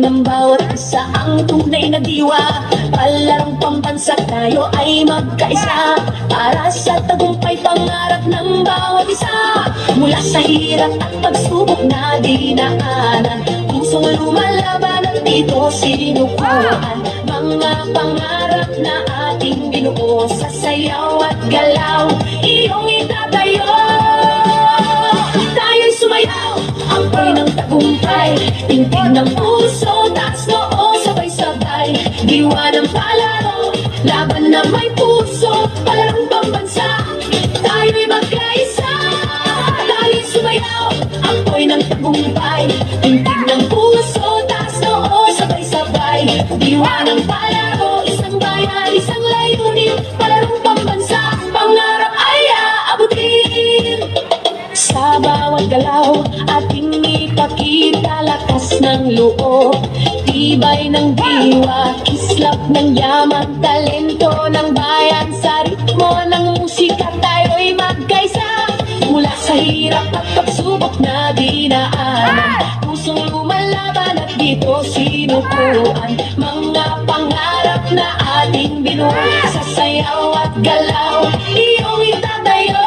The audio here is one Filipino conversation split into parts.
ng bawat isa ang tunay na diwa. Palarong pambansa tayo ay magkaisa, para sa tagumpay pangarap ng bawat isa. Mula sa hirap at pagsubok na dinaanan, pusong lumalaban at dito sinukuhan. Mga pangarap na ating binuo, sa sayaw at galaw iyong itatayo. Tayo'y sumayaw, apoy ng tagumpay, tintig ng puso, taas noo, sabay-sabay. Diwa ng palaro, laban na may puso, palarong pambansa, tayo'y magkaisa. Tayo'y sumayaw, apoy ng tagumpay, tintig ng puso, taas noo, sabay-sabay. Diwa ng palaro, isang bayan, isang layunin, palarong pambansa, pangarap ay aabutin. Sa bawat galaw, ating ipakita lakas ng loob, tibay ng diwa, kislap ng yaman, talento ng bayan. Sa ritmo ng musika tayo'y magkaisa, mula sa hirap at pagsubok na dinaanan, pusong lumalaban at dito sinukuan. Mga pangarap na ating binuo, sa sayaw at galaw iyong itatayo.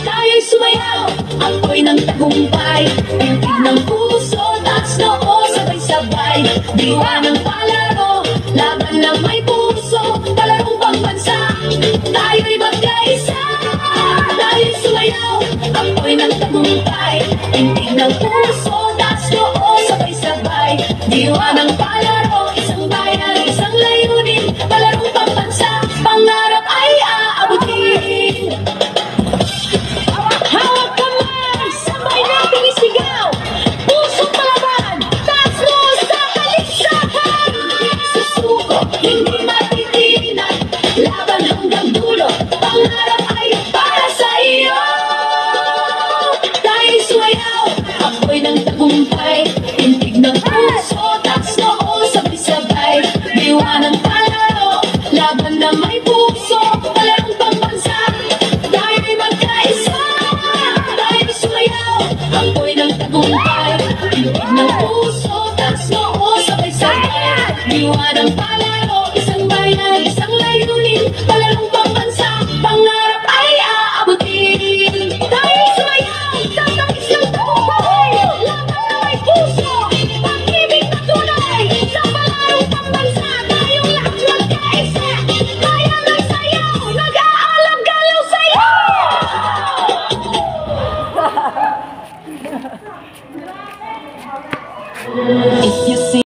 Tayo'y sumayaw, apoy ng tagumpay, tintig ng puso, taas noo, sabay-sabay. Diwa ng palaro, laban na may puso, palarong pambansa, tayo'y magkaisa. Tayo'y sumayaw, apoy ng tagumpay, tintig ng puso, taas noo, sabay-sabay. Diwa ng palaro, isang bayan, isang layunin, palarong pambansa, pangarap ay aabutin. Hawak kamay, sabay nating isigaw, pusong palaban, taas mo sa kaligsahan. Susuko, hindi matitinan, laban hanggang dulo, pangarap ay para sa iyo. Tayo'y sumayaw, apoy ng tagumpay, tintig ng puso, taas noo, sabay-sabay. Diwa ng palaro, laban na may puso, palarong pambansa, tayo'y magkaisa. Tayo'y sumayaw, apoy ng tagumpay, tintig ng puso, taas noo, sabay-sabay. Diwa ng palaro, isang bayan, isang layunin, palarong pambansa, pangarap ay aabutin. Tayo'y sumayaw, tatangis ng tagumpay, laban na may puso, pag-ibig na tunay, sa palarong pambansa, tayong lahat magkaisa. Bayan ay sayaw, nag-aalam galaw sa'yo.